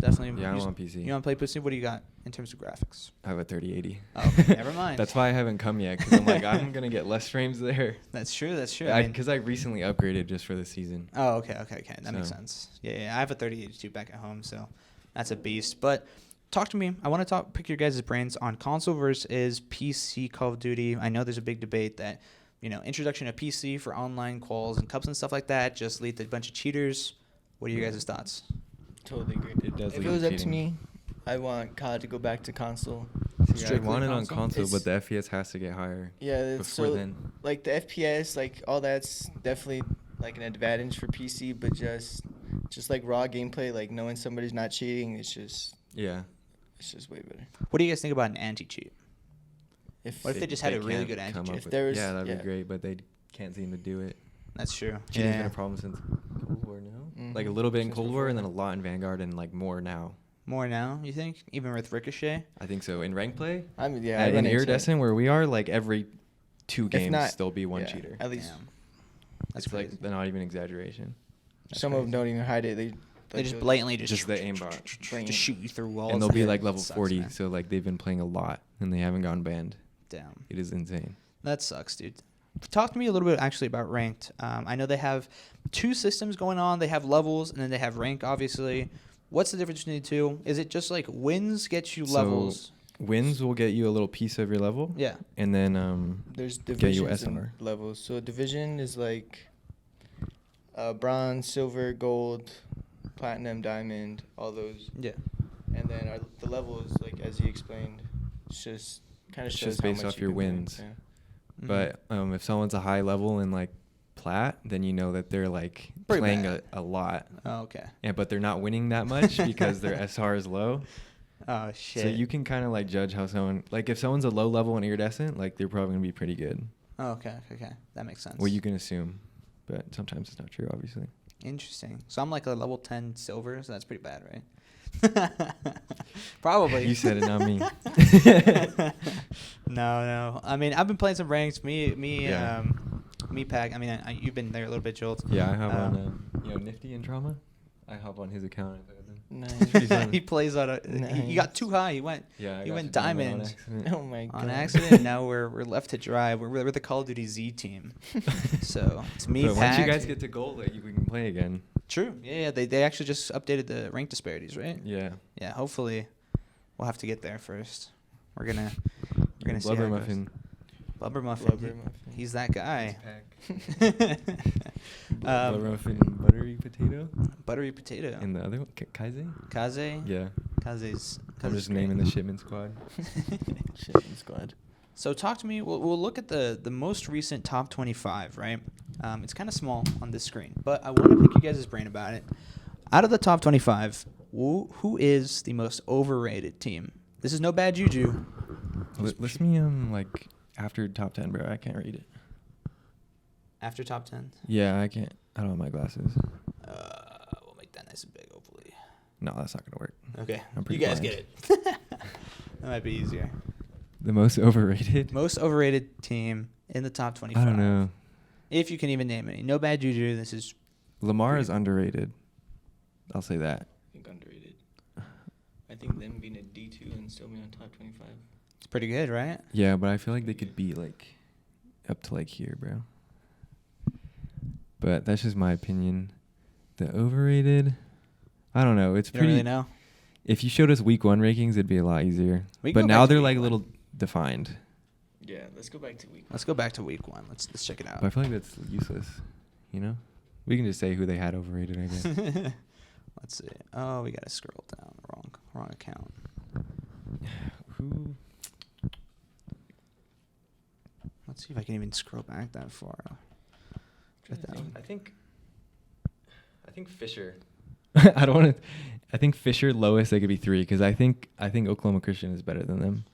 Definitely. Yeah, I'm on PC. You want to play PC? What do you got in terms of graphics? I have a 3080. Oh, okay, never mind. That's why I haven't come yet, because I'm like, I'm going to get less frames there. That's true. Because I recently upgraded just for the season. Oh, okay. That makes sense. Yeah. I have a 3082 back at home, so that's a beast. But talk to me. I want to pick your guys' brains on console versus PC Call of Duty. I know there's a big debate that, introduction of PC for online quals and cups and stuff like that just lead to a bunch of cheaters. What are your guys' thoughts? Totally agree. It does If lead it was to up to cheating. me, I want COD to go back to console. I want it on console, but the FPS has to get higher. Yeah, Before so then. like the FPS, like all that's definitely like an advantage for PC, but just like raw gameplay, like knowing somebody's not cheating, it's just way better. What do you guys think about an anti-cheat? What if they just had a really can't good come anti-cheat? up with- there was- that'd yeah. be great, but they can't seem to do it. That's true. Cheating's been a problem since Cold War, no? Mhm. Like a little bit in Since Cold before War, and then that. a lot in Vanguard, and like more now. More now, you think? Even with Ricochet? I think so. In rank play, I mean, yeah, in run into it. Iridescent, where we are, like every 2 games not- there'll be one yeah, cheater. At least Damn. That's It's crazy. like not even exaggeration. That's some of them crazy. don't even hide it. They just blatantly Just the aimbot. just shoot you through walls. And they'll be Yeah, like it level sucks, 40, man. so like they've been playing a lot, and they haven't gotten banned. Damn. It is insane. That sucks, dude. Talk to me a little bit actually about ranked. I know they have 2 systems going on. They have levels, and then they have rank, obviously. What's the difference between the two? Is it just like wins get you levels? Wins will get you a little piece of your level. Yeah. And then There's get you divisions and SMR. levels. So a division is like bronze, silver, gold, platinum, diamond, all those. Yeah. And then the levels, like as you explained, it's just kind of It's shows just how based much off you your can win. wins. Yeah. Mhm. But if someone's a high level in like plat, then you know that they're like Pretty playing bad. a lot. Oh, okay. Yeah, but they're not winning that much because their SR is low. Oh shit. So you can kind of like judge how someone, like if someone's a low level in Iridescent, like they're probably gonna be pretty good. Oh, okay. That makes sense. Well, you can assume, but sometimes it's not true, obviously. Interesting. So I'm like a level 10 silver, so that's pretty bad, right? Probably. You said it, not me. No. I mean, I've been playing some ranks. Yeah. Me pack. I mean, you've been there a little bit, Jolt. Yeah, I have on Nifty and Trauma. I hop on his account. And play with him. Nice. He plays on a. He got too high. He went. Yeah, I He got went to do that on diamond. accident. Oh my god. On accident. Now we're left to dry. We're the Call of Duty Z team. So it's me. But once you Pac. guys get to gold, like, we can play again. True. Yeah. They actually just updated the rank disparities, right? Yeah. Yeah. Hopefully, we'll have to get there first. We're gonna see how Blubber it goes. Muffin. Blubber Muffin. Blubber Muffin. He's that guy. Blubber Muffin, buttery potato. Buttery potato. And the other one, Kaze? Kaze. Yeah. Kaze's. I'm just naming the shipment squad. Shit, squad. So talk to me. We'll look at the most recent top 25, right? It's kind of small on this screen, but I want to pick you guys' brain about it. Out of the top 25, who is the most overrated team? This is no bad juju. List me like after top 10, bro. I can't read it. After top 10? Yeah, I can't. I don't have my glasses. We'll make that nice and big, hopefully. No, that's not gonna work. Okay. I'm You pretty guys blind. get it. That might be easier. The most overrated? Most overrated team in the top 25. I don't know. If you can even name any. No bad juju. This is Lamar is underrated. I'll say that. I think underrated. I think them being a D2 and still being on top 25. it's pretty good, right? Yeah, but I feel like they could be like up to like here, bro. But that's just my opinion. The overrated, I don't know. It's You don't pretty. really know. If you showed us week 1 rankings, it'd be a lot easier. We can But go now back to they're week like a one. little defined. Yeah, let's go back to week. Let's go back to week 1. Let's check it out. But I feel like that's useless. You know, we can just say who they had overrated. I guess. Let's see. Oh, we gotta scroll down. Wrong account. Who? Let's see if I can even scroll back that far. I think Fisher. I don't want to. I think Fisher lowest they could be 3 because I think Oklahoma Christian is better than them.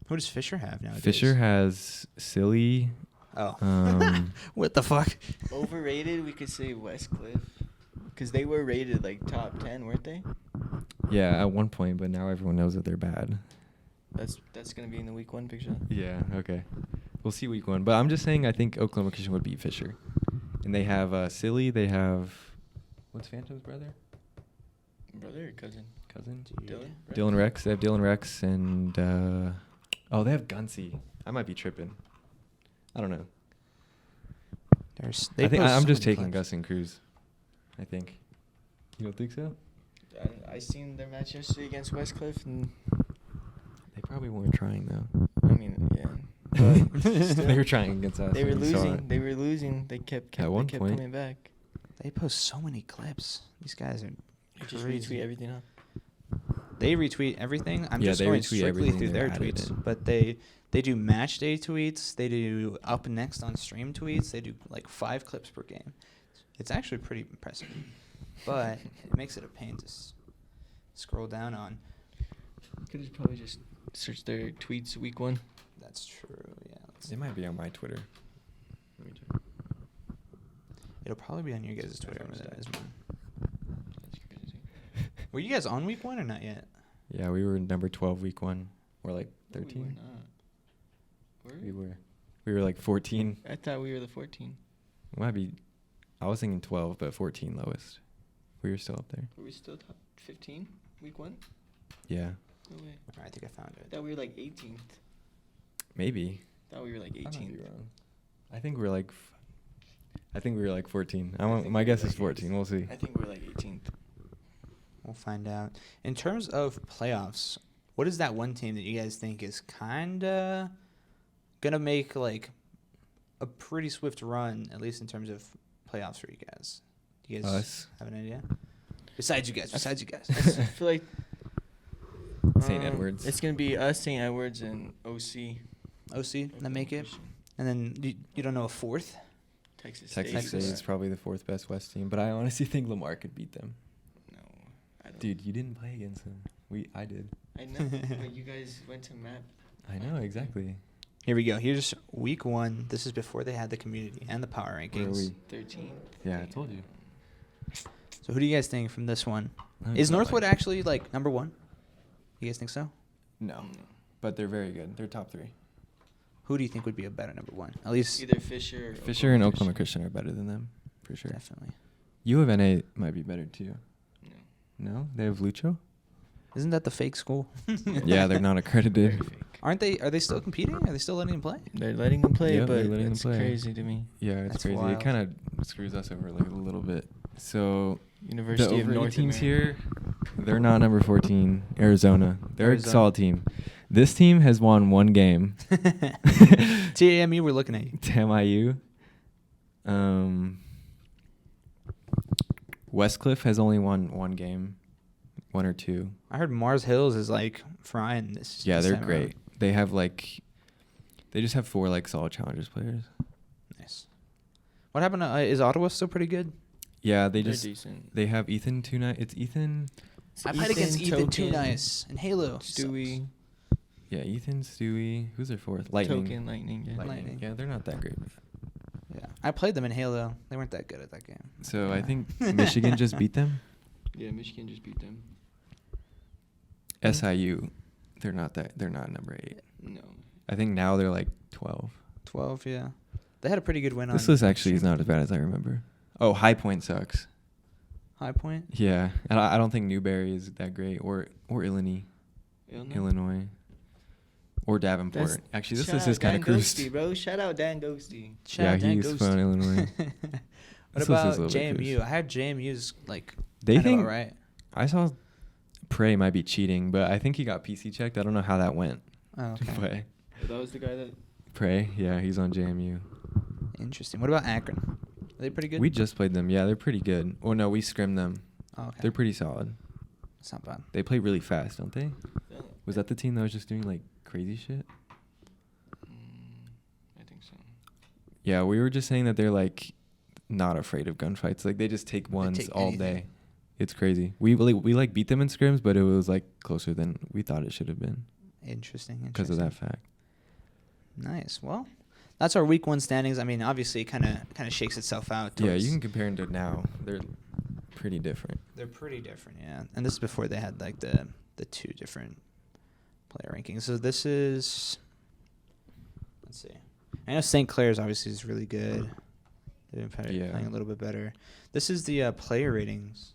Who does Fisher have nowadays? Fisher has Silly. Oh. Um, What the fuck? Overrated, we could say Westcliff, because they were rated like top 10, weren't they? Yeah, at one point, but now everyone knows that they're bad. That's gonna be in the week 1 picture. Yeah. Okay. We'll see week 1, but I'm just saying I think Oklahoma Christian would beat Fisher, and they have Silly. They have what's Phantom's brother? Brother or cousin? Cousin? Dylan. Right? Dylan Rex. They have Dylan Rex and they have Gunsey. I might be tripping. I don't know. They I think post I'm so just many taking clips. Gus and Cruz. I think. You don't think so? I seen their match yesterday against Westcliff, and They probably weren't trying though. I mean, yeah. But still, They were trying against us. They were and we saw losing. it. They were losing. They kept one they kept point. coming back. They post so many clips. These guys are They just crazy. retweet everything up. They retweet everything. I'm Yeah, just they going retweet strictly everything through their they've added tweets. in. But they do match day tweets. They do up next on stream tweets. They do like 5 clips per game. It's actually pretty impressive. But it makes it a pain to scroll down on. Could have probably just searched their tweets week 1. That's true. Yeah. It might be on my Twitter. Let me check. It'll probably be on your guys' Twitter more than it is mine. That's crazy. Were you guys on week 1 or not yet? Yeah, we were number 12 week 1. Or like No, we 13. were not. Were We were. We were like 14. I thought we were the 14. Might be. I was thinking 12, but 14 lowest. We were still up there. Were we still top 15 week 1? Yeah. No way. All right, I think I found I it. thought we were like 18th. Maybe. Thought we were like I might be 18th. wrong. I think we're like. I think we were like 14. I think My we guess were is like 14. We'll see. I think we're like 18th. We'll find out. In terms of playoffs, what is that one team that you guys think is kind of going to make like a pretty swift run, at least in terms of playoffs for you guys? Do you guys Us. have an idea? Besides you guys. I feel like St. Edwards. It's gonna be us, St. Edwards, and OC. OC that make it, and then you don't know a fourth. Texas Texas State. State is probably the 4th best West team, but I honestly think Lamar could beat them. No, I don't. Dude, you didn't play against them. I did. I know, but you guys went to map. I know exactly. Here we go. Here's week 1. This is before they had the community and the power Where are rankings. we? 13th. Yeah, I told you. So who do you guys think from this one? No, Is not Northwood like- actually like number 1? You guys think so? No, but they're very good. They're top 3. Who do you think would be a better number 1? At least Either Fisher. Or Fisher and Oklahoma Christian are better than them, for sure. definitely. U of NA might be better too. No. No, they have Lucho. Isn't that the fake school? Yeah, they're not accredited. Very fake. Aren't they? Are they still competing? Are they still letting them play? They're letting them play, Yep, they're but letting them it's play. crazy to me. Yeah, it's That's crazy. wild. It kind of screws us over like a little bit. So University the of overrated North teams America. here, they're not number 14. Arizona. They're Arizona. a solid team. This team has won 1 game. TAMU, we're looking at you. TAMIU. Westcliff has only won 1 game, 1 or 2. I heard Mars Hills is like frying this. Yeah, this they're time great. around. They have they just have 4 like solid challengers players. Nice. What happened? Is Ottawa still pretty good? Yeah, They're decent. they have Ethan Tuna. It's Ethan. I played against Ethan Token, Too Nice and Halo. Stewie, Yeah, Ethan, Stewie. Who's their 4th? Lightning. Token, Lightning. Yeah. Lightning. Yeah, they're not that great. Yeah, I played them in Halo. They weren't that good at that game. So I Yeah. think Michigan just beat them. Yeah, Michigan just beat them. SIU, they're not number 8. No. I think now they're like 12. 12, yeah. They had a pretty good win on. This list actually is not as bad as I remember. Oh, High Point sucks. High Point. Yeah, and I don't think Newberry is that great, or Illinois, or Davenport. That's- Actually, this Shout list out is kind of Dan cursed. Ghosty, bro. Shout out Dan Ghosty. Shout Yeah, out Dan he's Ghost. from Illinois. What This list is about a little bit JMU? cursed. I had JMU's like. They kind of think alright. I saw Prey might be cheating, but I think he got PC checked. I don't know how that went. Oh, okay. But That was the guy that. Prey, yeah, he's on JMU. Interesting. What about Akron? Are they pretty good? We just played them. Yeah, they're pretty good. Oh no, we scrimmed them. Oh, okay. They're pretty solid. It's not bad. They play really fast, don't they? Was that the team that was just doing like crazy shit? I think so. Yeah, we were just saying that they're like not afraid of gunfights. Like they just take ones take all anything. day. It's crazy. We like beat them in scrims, but it was like closer than we thought it should have been Interesting. because of that fact. Nice. Well, that's our week 1 standings. I mean, obviously, it kind of shakes itself out. Yeah, you can compare them to now. They're pretty different. They're pretty different, yeah. And this is before they had like the 2 different player rankings. So this is, let's see. I know St. Clair's obviously is really good. They've been playing a little bit better. This is the player ratings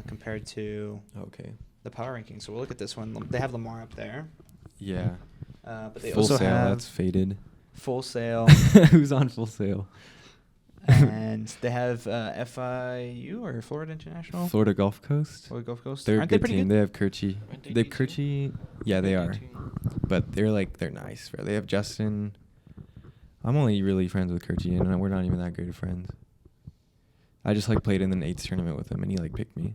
compared to the power rankings. So we'll look at this one. They have Lamar up there. Yeah. But they Full also Sail, have that's faded. Full Sail. Who's on Full Sail? And they have FIU or Florida International. Florida Gulf Coast. Florida Gulf Coast. They're Aren't a good they pretty team. good? They have Kirchi. Aren't they They D2? Kirchi. Yeah, they are. But they're nice, bro. They have Justin. I'm only really friends with Kirchi, and we're not even that great of friends. I just played in the 8th tournament with him, and he picked me.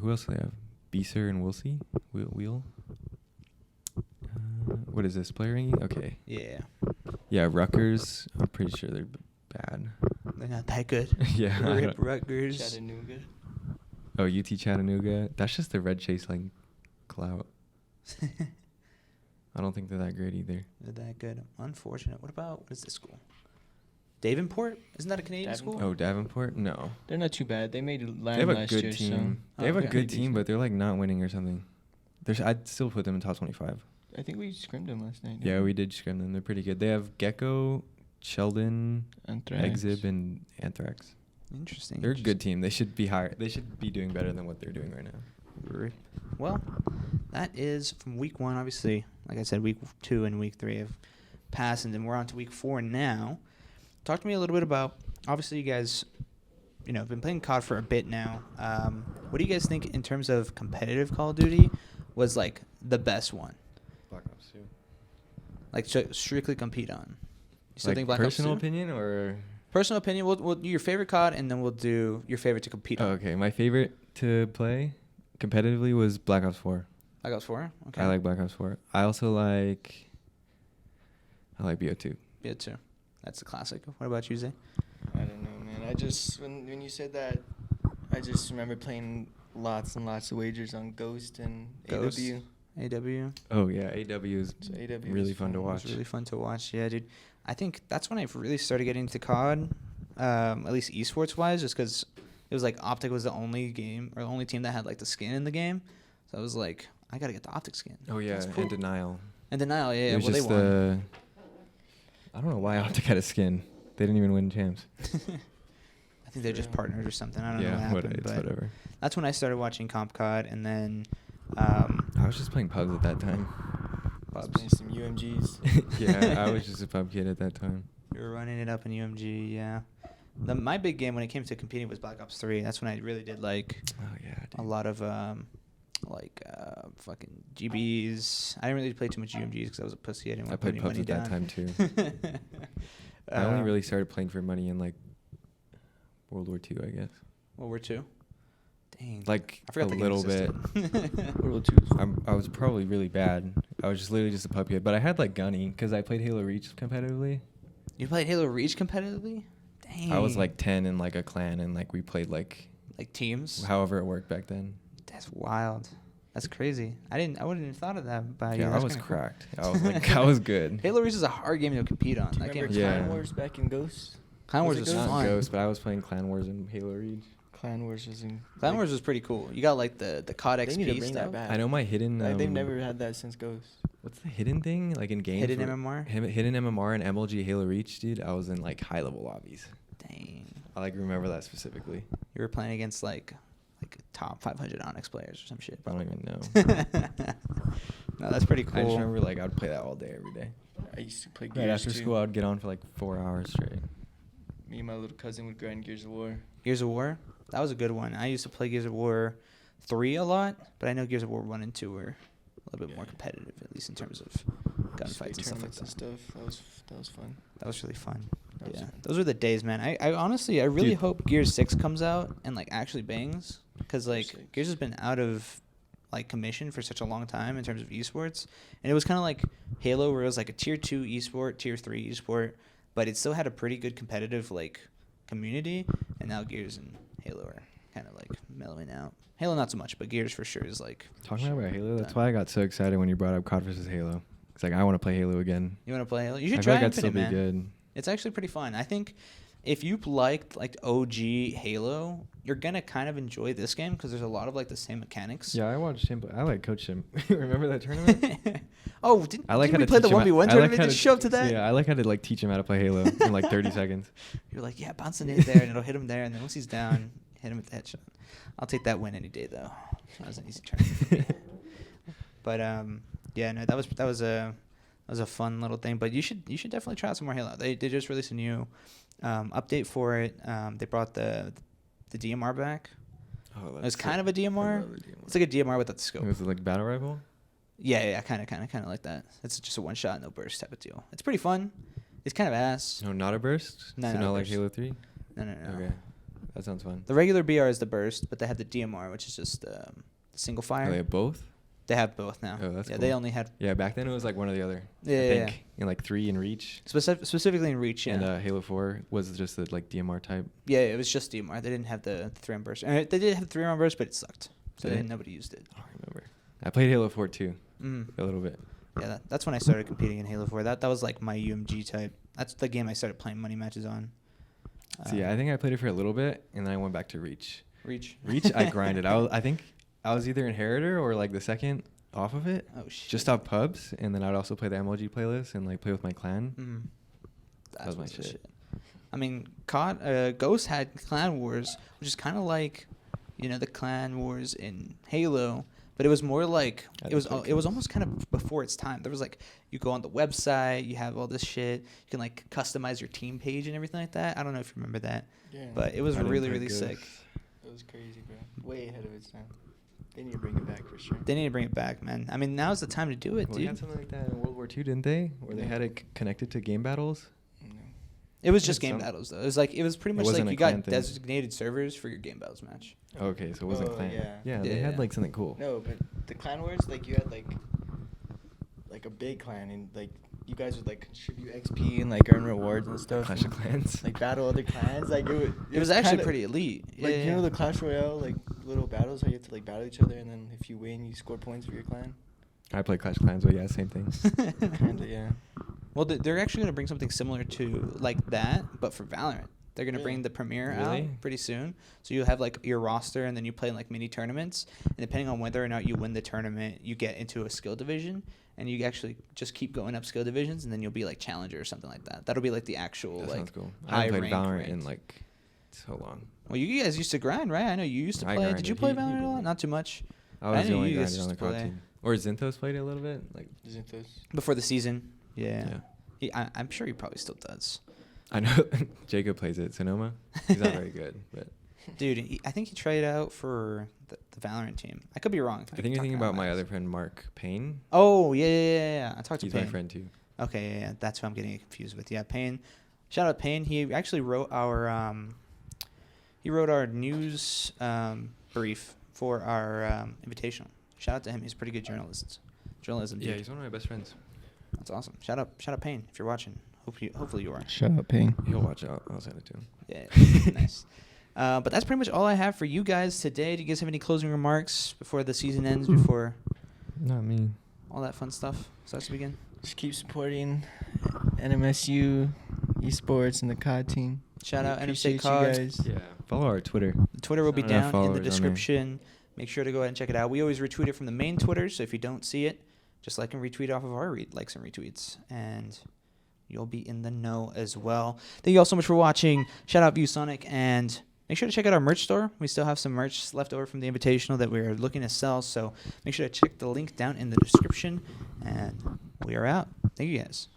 Who else do they have? Beeser and Wilsey? Wheel? What is this? Player ranking? Okay. Yeah. Yeah, Rutgers. I'm pretty sure they're bad. They're not that good. Yeah. I Rip don't- Rutgers. Chattanooga. Oh, UT Chattanooga. That's just the red chase clout. I don't think they're that great either. They're that good. Unfortunate. What is this school? Davenport? Isn't that a Canadian school? Davenport? Oh, Davenport? No. They're not too bad. They made They land have a last good year, team. Oh, They have a okay. good team, but they're not winning or something. I'd still put them in top 25. so I think we scrimmed them last night. Yeah, we did scrim them. They're pretty good. They have Gecko, Sheldon, Anthrax. Exib, and Anthrax. Interesting. They're a good team. They should be higher. They should be doing better than what they're doing right now. Well, that is from week 1. Obviously, like I said, week 2 and week 3 have passed, and then we're on to week 4 now. Talk to me a little bit about, obviously, you guys, have been playing COD for a bit now. What do you guys think in terms of competitive Call of Duty was the best one? Black Ops 2. Strictly compete on. You still Like think Black Ops personal 2? opinion or? Personal opinion. We'll do your favorite COD, and then we'll do your favorite to compete on. Oh, okay. My favorite to play competitively was Black Ops 4. Black Ops 4? Okay. I like Black Ops 4. I also like BO2. Yeah, too. That's a classic. What about you, Zay? I don't know, man. I just when you said that, I just remember playing lots and lots of wagers on Ghost and Ghost? AW. AW? Oh yeah, AW is So AW really was fun to It watch. was really fun to watch. Yeah, dude. I think that's when I really started getting into COD, at least esports wise, just because it was Optic was the only game or the only team that had the skin in the game. So I was like, I gotta get the Optic skin. Oh yeah, That's cool. and Denial. And Denial, yeah, It was well they just won. I don't know why Optic had a skin. They didn't even win champs. I think they're just partners or something. I don't know what Yeah, happened, it's but whatever. that's when I started watching Comp COD, and then I was just playing pubs at that time. I was Bubs. playing some UMGs. Yeah, I was just a pub kid at that time. You were running it up in UMG, yeah. My big game when it came to competing was Black Ops 3. That's when I really did Oh yeah, a lot of fucking GBs. I didn't really play too much UMGs because I was a pussy. I didn't I want to put played any pubs money at down. that time too. I only really started playing for money in World War II, I guess. World War II. Dang. I I forgot a the game little bit. existed. World War II. I was probably really bad. I was just literally just a pub kid, but I had Gunny because I played Halo Reach competitively. You played Halo Reach competitively? Dang. I was 10 in a clan, and we played teams? however it worked back then. That's wild. That's crazy. I wouldn't have thought of that about you. Yeah, I That's was kinda cool. cracked. I was I was good. Halo Reach is a hard game to compete on. Do you That game remember is Yeah. Clan Wars back in Ghost? Clan Wars Was was it Not fun. Ghost, but I was playing Clan Wars and Halo Reach. Clan Wars was in. Clan Wars was pretty cool. You got the COD They need to XP bring stuff. that back. I know my hidden. They've never had that since Ghost. What's the hidden thing in games? Hidden MMR? Hidden MMR and MLG Halo Reach, dude. I was in high level lobbies. Dang. I remember that specifically. You were playing against like top 500 Onyx players or some shit. I don't even know. No, that's pretty cool. I just remember I would play that all day every day. I used to play Gears Right after too. school, I would get on for 4 hours straight. Me and my little cousin would grind Gears of War. Gears of War, that was a good one. I used to play Gears of War 3 a lot, but I know Gears of War 1 and 2 were little bit more competitive, at least in terms of gunfights and stuff like that. That was fun. That was really fun. That was Yeah, fun. those were the days, man. I honestly, I really Dude. hope Gears 6 comes out and like actually bangs, because like Gears 6. Gears has been out of like commission for such a long time in terms of esports, and it was kind of like Halo, where it was like a tier 2 esport, tier 3 esport, but it still had a pretty good competitive like community. And now Gears and Halo are kind of like mellowing out. Halo not so much, but Gears for sure is like. Talking about Halo, that's done. why I got so excited when you brought up COD versus Halo. It's like I want to play Halo again. You want to play Halo? You should I feel try like that'd Infinite, still be man. good. It's actually pretty fun. I think if you liked like OG Halo, you're gonna kind of enjoy this game because there's a lot of like the same mechanics. Yeah, I watched him. I like coached him. Remember that tournament? Oh, didn't I like we how to play the teach him 1v1 I like tournament? how Did you show up to that? Yeah, I like how to like teach him how to play Halo in like 30 seconds. You're like, yeah, bounce the nade there, and it'll hit him there, and then once he's down, hit him with the headshot. I'll take that win any day, though. That was an easy tournament. But yeah, no, that was a fun little thing. But you should definitely try out some more Halo. They just released a new update for it. They brought the DMR back. Oh, It was kind of a DMR. love the DMR. It's like a DMR without the scope. Was it like battle rifle? Yeah, kind of like that. It's just a one shot, no burst type of deal. It's pretty fun. It's kind of ass. No, not a burst. No, so not a not like burst. Halo 3. No. Okay, that sounds fun. The regular BR is the burst, but they have the DMR, which is just the single fire. Oh, they have both. They have both now. Oh, that's yeah. cool. They only had Yeah, back then it was like one or the other. Yeah, I yeah, think in like 3 in Reach. specifically in Reach. Yeah. And Halo 4 was just the like DMR type. Yeah, it was just DMR. They didn't have the 3-round burst. They did have the 3-round burst, but it sucked. So Did it? nobody used it. I don't remember. I played Halo 4 too, Mm. a little bit. Yeah, that's when I started competing in Halo 4. That was like my UMG type. That's the game I started playing money matches on. So yeah, I think I played it for a little bit, and then I went back to Reach. Reach. Reach, I grinded. I think I was either Inheritor or like the second off of it. Oh shit. Just off pubs, and then I'd also play the MLG playlist and like play with my clan. Mm. That was my the shit. I mean, Ghost had Clan Wars, which is kind of like, the Clan Wars in Halo, but it was more like I it was didn't play it was Clans. almost kind of before its time. There was like you go on the website, you have all this shit, you can like customize your team page and everything like that. I don't know if you remember that, Yeah. but it was I didn't really play really Ghost. sick. It was crazy, bro. Way ahead of its time. They need to bring it back for sure. They need to bring it back, man. I mean, now's the time to do it, Well, they had dude. something like that in World War II, didn't they? Where they Yeah. had it connected to game battles. No. It was Had just game some- battles though. It was pretty It much like wasn't a you got clan thing. designated servers for your game battles match. Okay, so it wasn't Oh, clan. yeah. They had Yeah. like something cool. No, but the Clan Wars, like you had like a big clan, and like you guys would like contribute XP and like earn rewards and stuff. Clash of and, Clans. Like battle other clans. Like It was actually kinda- pretty elite. Like Yeah, you know yeah. the Clash Royale like little battles how you have to like battle each other, and then if you win you score points for your clan. I play Clash of Clans, but yeah, same thing. Kinda, yeah. Well, they're actually going to bring something similar to like that, but for Valorant. They're going to bring Really? the Premiere Really? out pretty soon. So you'll have like your roster, and then you play in like mini tournaments. And depending on whether or not you win the tournament, you get into a skill division, and you actually just keep going up skill divisions, and then you'll be like challenger or something like that. That'll be like the actual That like sounds cool. I high haven't played rank Valorant ranked. in like so long. Well, you guys used to grind, right? I know you used to I play. Did you grinded. play He Valorant a did. lot? Not too much. I was I the know only you guy guys on the used to CoD play. team. Or Zinthos played it a little bit. Like Isn't this? Before the season. Yeah. Yeah. I'm sure he probably still does. I know Jacob plays it. Sonoma. He's not very good, but Dude, I think he tried out for the Valorant team. I could be wrong. I think you're thinking about my other friend Mark Payne. Oh, yeah. I talked to He's Payne. my friend too. Okay, yeah. That's who I'm getting confused with. Yeah, Payne. Shout out Payne. He actually wrote our news brief for our invitational. Shout out to him. He's a pretty good journalism dude. Yeah, he's one of my best friends. That's awesome. Shout out Payne if you're watching. Hopefully you are. Shut up, Payne. He'll watch out. I'll send it to him. Yeah, nice. But that's pretty much all I have for you guys today. Do you guys have any closing remarks before the season ends, before Not me. all that fun stuff starts to begin? Just keep supporting NMSU, Esports, and the CoD team. Shout out Appreciate NMC CoD. you guys. Yeah. Follow our Twitter. The Twitter will be Not enough down in the followers on there. description. Make sure to go ahead and check it out. We always retweet it from the main Twitter, so if you don't see it, just like and retweet off of our likes and retweets, and you'll be in the know as well. Thank you all so much for watching. Shout out Viewsonic, and make sure to check out our merch store. We still have some merch left over from the Invitational that we're looking to sell, so make sure to check the link down in the description, and we are out. Thank you guys.